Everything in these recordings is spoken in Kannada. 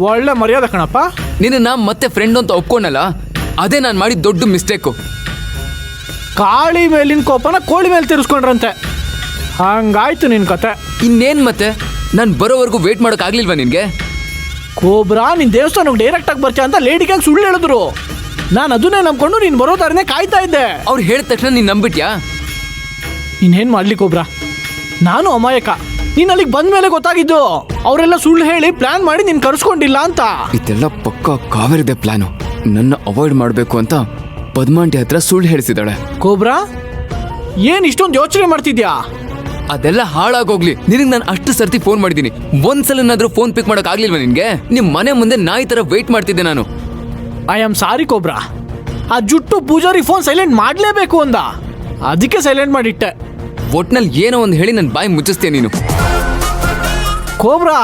ಒಳ್ಳೆ ಮರ್ಯಾದೆ ಕಣಪ್ಪ. ನಿನ್ನ ಮತ್ತೆ ಫ್ರೆಂಡ್ ಅಂತ ಒಪ್ಕೊಂಡಲ್ಲ, ಅದೇ ನಾನು ಮಾಡಿದ ದೊಡ್ಡ ಮಿಸ್ಟೇಕು. ಕಾಳಿ ಮೇಲಿನ ಕೋಪನ ಕೋಳಿ ಮೇಲೆ ತಿರ್ಸ್ಕೊಂಡ್ರಂತೆ, ಹಂಗಾಯ್ತು ನಿನ್ ಕತೆ. ಇನ್ನೇನ್ ಮತ್ತೆ ನಾನು ಬರೋವರೆಗೂ ವೇಟ್ ಮಾಡೋಕ್ ಆಗ್ಲಿಲ್ವಾ ನಿನ್ಗೆ? ಕೋಬ್ರಾ, ನಿನ್ ದೇವಸ್ಥಾನಕ್ಕೆ ಡೈರೆಕ್ಟ್ ಆಗಿ ಬರ್ತೀಯ ಅಂತ ಲೇಡಿಗೆ ಸುಳ್ಳು ಹೇಳಿದ್ರು. ನಾನು ಅದನ್ನೇ ನಂಬ್ಕೊಂಡು ನೀನು ಬರೋ ದಾರಿನೇ ಕಾಯ್ತಾ ಇದ್ದೆ. ಅವ್ರು ಹೇಳಿದ ತಕ್ಷಣ ನೀನ್ ನಂಬಿಟ್ಯಾ? ಇನ್ನೇನು ಮಾಡ್ಲಿ ಕೋಬ್ರಾ, ನಾನು ಅಮಾಯಕ. ನೀನು ಅಲ್ಲಿಗೆ ಬಂದ ಮೇಲೆ ಗೊತ್ತಾಗಿದ್ದು ಅವರೆಲ್ಲ ಸುಳ್ಳು ಹೇಳಿ ಪ್ಲಾನ್ ಮಾಡಿ ನೀನು ಕರ್ಸ್ಕೊಂಡಿಲ್ಲ ಅಂತ. ಇದೆಲ್ಲ ಪಕ್ಕ ಕಾವೇರಿದೆ ಪ್ಲಾನು. ನನ್ನ ಅವಾಯ್ಡ್ ಮಾಡಬೇಕು ಅಂತ ಪದ್ಮಾಂಟಿ ಹತ್ರ ಸುಳ್ಳು ಹೇಳಿಸಿದಾಳೆ. ಕೋಬ್ರಾ, ಏನ್ ಇಷ್ಟೊಂದು ಯೋಚನೆ ಮಾಡ್ತಿದ್ಯಾ? ಅದೆಲ್ಲ ಹಾಳಾಗೋಗ್ಲಿ, ನಿನಗೆ ನಾನು ಅಷ್ಟು ಸರ್ತಿ ಫೋನ್ ಮಾಡಿದ್ದೀನಿ, ಒಂದ್ಸಲನಾದ್ರೂ ಫೋನ್ ಪಿಕ್ ಮಾಡಕ್ ಆಗ್ಲಿಲ್ವಾ ನಿನ್ಗೆ? ನಿಮ್ ಮನೆ ಮುಂದೆ ನಾಯಿ ತರ ವೇಟ್ ಮಾಡ್ತಿದ್ದೆ ನಾನು. ಐ ಆಮ್ ಸಾರಿ ಕೋಬ್ರಾ, ಆ ಜುಟ್ಟು ಪೂಜಾರಿ ಫೋನ್ ಸೈಲೆಂಟ್ ಮಾಡ್ಲೇಬೇಕು ಅಂದ, ಅದಕ್ಕೆ ಸೈಲೆಂಟ್ ಮಾಡಿಟ್ಟೆ. ಒಟ್ನಲ್ಲಿ ಏನೋ ಒಂದು ಹೇಳಿ ನನ್ನ ಬಾಯಿ ಮುಚ್ಚಿಸ್ತೀಯ ನೀನು. ಕೋಬ್ರಾ,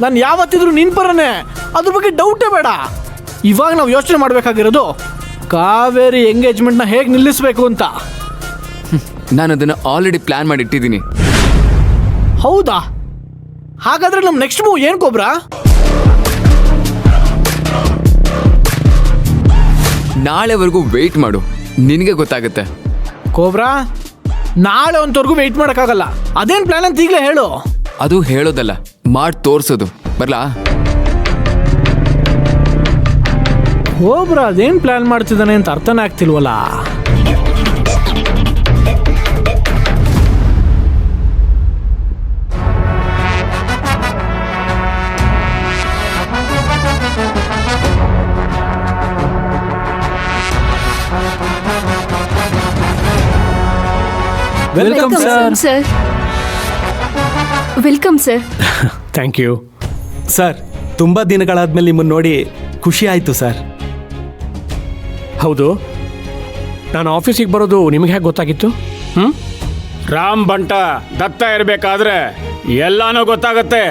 ನಾನು ಯಾವತ್ತಿದ್ರು ನಿನ್ ಪರನೇ, ಅದ್ರ ಬಗ್ಗೆ ಡೌಟೇ ಬೇಡ. ಇವಾಗ ನಾವು ಯೋಚನೆ ಮಾಡಬೇಕಾಗಿರೋದು ಕಾವೇರಿ ಎಂಗೇಜ್ಮೆಂಟ್ನ ಹೇಗೆ ನಿಲ್ಲಿಸಬೇಕು ಅಂತ. ನಾನು ಅದನ್ನ ಆಲ್ರೆಡಿ ಪ್ಲಾನ್ ಮಾಡಿ ಇಟ್ಟಿದ್ದೀನಿ. ಹೌದಾ? ಹಾಗಾದ್ರೆ ನಮ್ಮ ನೆಕ್ಸ್ಟ್ ಮೂವ್ ಏನ್ ಕೋಬ್ರಾ? ನಾಳೆವರೆಗೂ ವೆಯ್ಟ್ ಮಾಡು, ನಿನಗೆ ಗೊತ್ತಾಗುತ್ತೆ. ಕೋಬ್ರಾ, ನಾಳೆ ಒಂತವರೆಗೂ ವೆಯ್ಟ್ ಮಾಡೋಕ್ಕಾಗಲ್ಲ. ಅದೇನ್ ಪ್ಲಾನ್ ಅಂತ ಈಗಲೇ ಹೇಳು. ಅದು ಹೇಳೋದಲ್ಲ, ಮಾಡಿ ತೋರ್ಸೋದು. ಬರ್ಲಾ? ಕೋಬ್ರಾ ಅದೇನ್ ಪ್ಲಾನ್ ಮಾಡ್ತಿದ್ದಾನೆ ಅಂತ ಅರ್ಥನೇ ಆಗ್ತಿಲ್ವಲ್ಲ. Welcome sir. Welcome sir. Thank you sir. ತುಂಬ ದಿನಗಳಾದ್ಮೇಲೆ ನಿಮ್ಮನ್ನು ನೋಡಿ ಖುಷಿ ಆಯಿತು ಸರ್. ಹೌದು, ನಾನು ಆಫೀಸಿಗೆ ಬರೋದು ನಿಮಗೆ ಹೇಗೆ ಗೊತ್ತಾಗಿತ್ತು? ರಾಮ್ ಬಂಟ ದತ್ತ ಇರಬೇಕಾದ್ರೆ ಎಲ್ಲಾನು ಗೊತ್ತಾಗತ್ತೆ.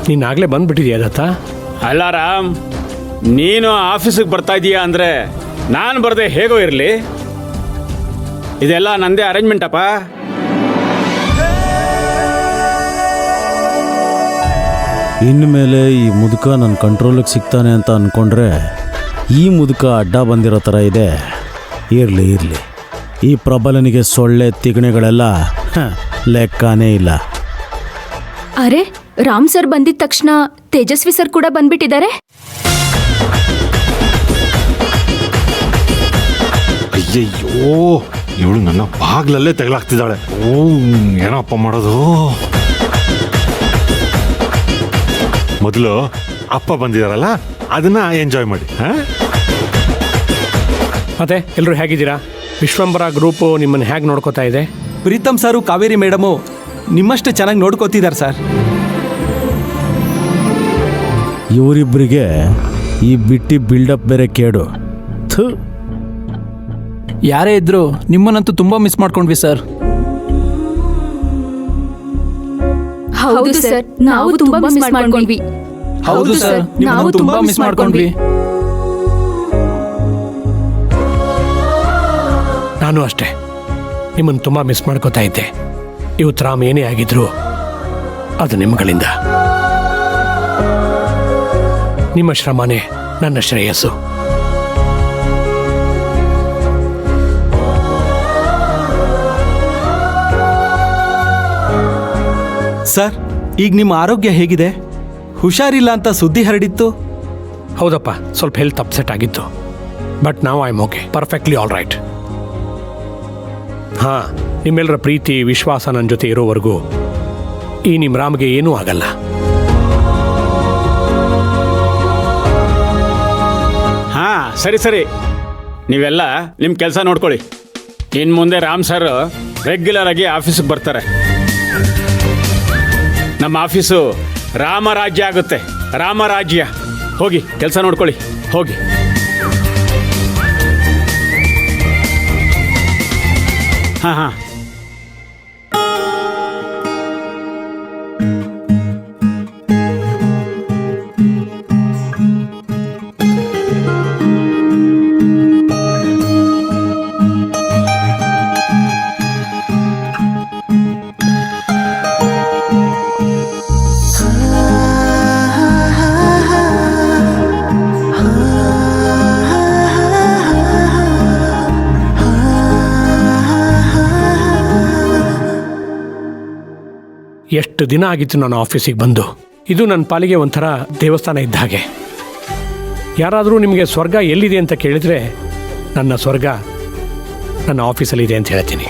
ನೀನಾಗಲೇ ಬಂದ್ಬಿಟ್ಟಿದ್ಯಾ ದತ್ತ? ಅಲ್ಲ ರಾಮ್, ನೀನು ಆಫೀಸಿಗೆ ಬರ್ತಾ ಇದೀಯಾ ಅಂದ್ರೆ ನಾನು ಬರದೆ ಹೇಗೋ ಇರಲಿ. ಇದೆಲ್ಲ ನಂದೇ ಅರೇಂಜ್ಮೆಂಟಪ್ಪ. ಇನ್ಮೇಲೆ ಈ ಮುದುಕ ನನ್ನ ಕಂಟ್ರೋಲಿಗೆ ಸಿಗ್ತಾನೆ ಅಂತ ಅಂದ್ಕೊಂಡ್ರೆ ಈ ಮುದುಕ ಅಡ್ಡ ಬಂದಿರೋ ಥರ ಇದೆ. ಇರಲಿ ಇರಲಿ, ಈ ಪ್ರಬಲನಿಗೆ ಸೊಳ್ಳೆ ತಿಗಣೆಗಳೆಲ್ಲ ಲೆಕ್ಕನೇ ಇಲ್ಲ. ಅರೆ, ರಾಮ್ ಸರ್ ಬಂದಿದ ತಕ್ಷಣ ತೇಜಸ್ವಿ ಸರ್ ಕೂಡ ಬಂದ್ಬಿಟ್ಟಿದ್ದಾರೆ. ಅಯ್ಯಯ್ಯೋ, ಇವಳು ನನ್ನ ಬಾಗ್ಲಲ್ಲೇ ತೆಗಲಾಕ್ತಿದ್ದಾಳೆ. ಏನಪ್ಪ ಮಾಡೋದು? ಮೊದಲು ಅಪ್ಪ ಬಂದಿದಾರಲ್ಲ, ಅದನ್ನ ಎಂಜಾಯ್ ಮಾಡಿ. ಮತ್ತೆ ಎಲ್ಲರೂ ಹೇಗಿದ್ದೀರಾ? ವಿಶ್ವಂಬರ ಗ್ರೂಪು ನಿಮ್ಮನ್ನು ಹೇಗೆ ನೋಡ್ಕೋತಾ ಇದೆ? ಪ್ರೀತಮ್ ಸಾರು ಕಾವೇರಿ ಮೇಡಮು ನಿಮ್ಮಷ್ಟು ಚೆನ್ನಾಗಿ ನೋಡ್ಕೋತಿದ್ದಾರೆ ಸರ್. ಇವರಿಬ್ಬರಿಗೆ ಈ ಬಿಟ್ಟಿ ಬಿಲ್ಡಪ್ ಬೇರೆ ಕೇಡು. ಯಾರೇ ಇದ್ರು ನಿಮ್ಮನ್ನಂತೂ ತುಂಬಾ ಮಿಸ್ ಮಾಡ್ಕೊಂಡ್ವಿ ಸರ್. ಹೌದು ಸರ್, ನಾವು ತುಂಬಾ ಮಿಸ್ ಮಾಡ್ಕೊಂಡ್ವಿ. ಹೌದು ಸರ್, ನಾವು ತುಂಬಾ ಮಿಸ್ ಮಾಡ್ಕೊಂಡ್ವಿ. ನಾನು ಅಷ್ಟೇ ನಿಮ್ಮನ್ನು ತುಂಬ ಮಿಸ್ ಮಾಡ್ಕೋತಾ ಇದ್ದೆ. ಇವತ್ತು ರಾಮ್ ಏನೇ ಆಗಿದ್ರು ಅದು ನಿಮ್ಮಗಳಿಂದ. ನಿಮ್ಮ ಶ್ರಮನೇ ನನ್ನ ಶ್ರೇಯಸ್ಸು. ಸರ್, ಈಗ ನಿಮ್ಮ ಆರೋಗ್ಯ ಹೇಗಿದೆ? ಹುಷಾರಿಲ್ಲ ಅಂತ ಸುದ್ದಿ ಹರಡಿತ್ತು. ಹೌದಪ್ಪ, ಸ್ವಲ್ಪ ಹೆಲ್ತ್ ಅಪ್ಸೆಟ್ ಆಗಿತ್ತು. ಬಟ್ ನಾವು I am okay, perfectly all right. ಹಾಂ, ನಿಮ್ಮೆಲ್ಲರ ಪ್ರೀತಿ ವಿಶ್ವಾಸ ನನ್ನ ಜೊತೆ ಇರೋವರೆಗೂ ಈ ನಿಮ್ಮ ರಾಮ್ಗೆ ಏನೂ ಆಗಲ್ಲ. ಹಾಂ, ಸರಿ ಸರಿ, ನೀವೆಲ್ಲ ನಿಮ್ಮ ಕೆಲಸ ನೋಡ್ಕೊಳ್ಳಿ. ಇನ್ನು ಮುಂದೆ ರಾಮ್ ಸರ್ ರೆಗ್ಯುಲರ್ ಆಗಿ ಆಫೀಸಿಗೆ ಬರ್ತಾರೆ. ನಮ್ಮ ಆಫೀಸು ರಾಮರಾಜ್ಯ ಆಗುತ್ತೆ. ರಾಮರಾಜ್ಯ. ಹೋಗಿ ಕೆಲಸ ನೋಡ್ಕೊಳ್ಳಿ, ಹೋಗಿ. ಹಾಂ ಹಾಂ. ಎಷ್ಟು ದಿನ ಆಗಿತ್ತು ನಾನು ಆಫೀಸಿಗೆ ಬಂದು. ಇದು ನನ್ನ ಪಾಲಿಗೆ ಒಂಥರ ದೇವಸ್ಥಾನ ಇದ್ದ ಹಾಗೆ. ಯಾರಾದರೂ ನಿಮಗೆ ಸ್ವರ್ಗ ಎಲ್ಲಿದೆ ಅಂತ ಕೇಳಿದರೆ ನನ್ನ ಸ್ವರ್ಗ ನನ್ನ ಆಫೀಸಲ್ಲಿದೆ ಅಂತ ಹೇಳ್ತೀನಿ.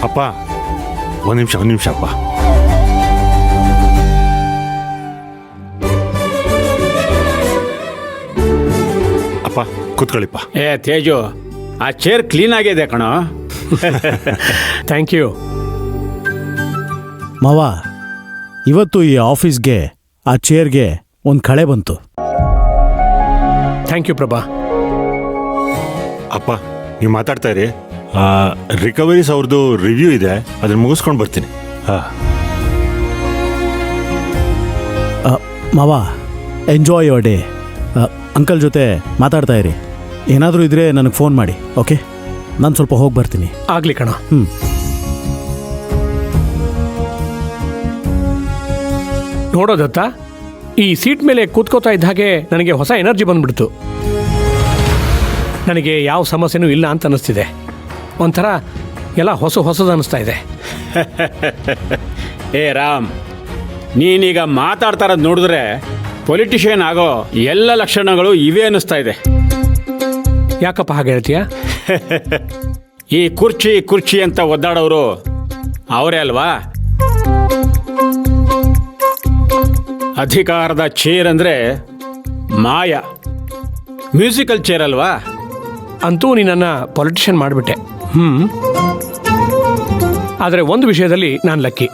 ಅಪ್ಪ ಒಂದು ನಿಮಿಷ ಅಪ್ಪ. ಅಪ್ಪ ಕೂತ್ಕೊಳ್ಳಿಪ್ಪ. ಏ ತೇಜು, ಆ ಚೇರ್ ಕ್ಲೀನ್ ಆಗಿದೆ ಕಣೋ. Thank you. ಮಾವ, ಇವತ್ತು ಈ ಆಫೀಸ್ಗೆ ಆ ಚೇರ್ಗೆ ಒಂದು ಕಳೆ ಬಂತು. Thank you Prabha. ಅಪ್ಪ ನೀವು ಮಾತಾಡ್ತಾ ಇರಿ. ರಿಕವರೀಸ್ ಅವ್ರದ್ದು ರಿವ್ಯೂ ಇದೆ, ಅದನ್ನ ಮುಗಿಸ್ಕೊಂಡು ಬರ್ತೀನಿ. ಮಾವ, ಎಂಜಾಯ್ ಯುವರ್ ಡೇ. ಅಂಕಲ್ ಜೊತೆ ಮಾತಾಡ್ತಾ ಇರಿ. ಏನಾದರೂ ಇದ್ರೆ ನನಗೆ ಫೋನ್ ಮಾಡಿ, ಓಕೆ? ನಾನು ಸ್ವಲ್ಪ ಹೋಗಿ ಬರ್ತೀನಿ. ಆಗಲಿ ಕಣ. ನೋಡೋದತ್ತ, ಈ ಸೀಟ್ ಮೇಲೆ ಕೂತ್ಕೋತಾ ಇದ್ದ ಹಾಗೆ ನನಗೆ ಹೊಸ ಎನರ್ಜಿ ಬಂದ್ಬಿಡ್ತು. ನನಗೆ ಯಾವ ಸಮಸ್ಯೆನೂ ಇಲ್ಲ ಅಂತ ಅನ್ನಿಸ್ತಿದೆ. ಒಂಥರ ಎಲ್ಲ ಹೊಸದು ಅನ್ನಿಸ್ತಾ ಇದೆ. ಏ ರಾಮ್, ನೀನೀಗ ಮಾತಾಡ್ತಾ ಇರೋದು ನೋಡಿದ್ರೆ ಪೊಲಿಟಿಷಿಯನ್ ಆಗೋ ಎಲ್ಲ ಲಕ್ಷಣಗಳು ಇವೇ ಅನ್ನಿಸ್ತಾ ಇದೆ. ಯಾಕಪ್ಪ ಹಾಗೆ ಹೇಳ್ತೀಯಾ? ಈ ಕುರ್ಚಿ ಅಂತ ಒದ್ದಾಡೋರು ಅವರೇ ಅಲ್ವಾ? ಅಧಿಕಾರದ ಚೇರ್ ಅಂದ್ರೆ ಮಾಯ, ಮ್ಯೂಸಿಕಲ್ ಚೇರ್ ಅಲ್ವಾ? ಅಂತೂ ನೀನನ್ನು ಪೊಲಿಟಿಷಿಯನ್ ಮಾಡಿಬಿಟ್ಟೆ. ಆದರೆ ಒಂದು ವಿಷಯದಲ್ಲಿ ನಾನು ಲಕ್ಕಿ.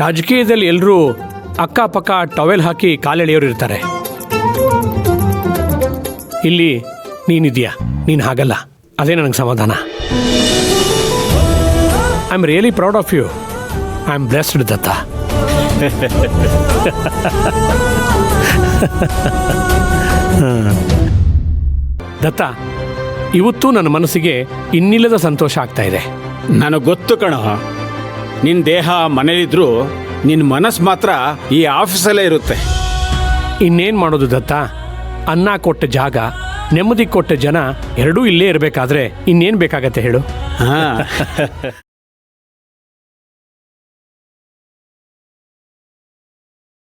ರಾಜಕೀಯದಲ್ಲಿ ಎಲ್ಲರೂ ಅಕ್ಕಪಕ್ಕ ಟವೆಲ್ ಹಾಕಿ ಕಾಲೆಳೆಯೋರು ಇರ್ತಾರೆ. ಇಲ್ಲಿ ನೀನಿದೆಯಾ, ನೀನು ಹಾಗಲ್ಲ. ಅದೇ ನನಗೆ ಸಮಾಧಾನ. I am really proud of you. I am blessed Datta. Datta, ಇವತ್ತು ನನ್ನ ಮನಸ್ಸಿಗೆ ಇನ್ನಿಲ್ಲದ ಸಂತೋಷ ಆಗ್ತಾ ಇದೆ. ನನಗೆ ಗೊತ್ತು ಕಣೋ, ನಿನ್ನ ದೇಹ ಮನೇಲಿದ್ರು ನಿನ್ನ ಮನಸ್ಸು ಮಾತ್ರ ಈ ಆಫೀಸಲ್ಲೇ ಇರುತ್ತೆ. ಇನ್ನೇನು ಮಾಡೋದು ದತ್ತ? ಅನ್ನ ಕೊಟ್ಟ ಜಾಗ, ನೆಮ್ಮದಿ ಕೊಟ್ಟ ಜನ ಎರಡೂ ಇಲ್ಲೇ ಇರಬೇಕಾದ್ರೆ ಇನ್ನೇನು ಬೇಕಾಗತ್ತೆ ಹೇಳು? ಹಾ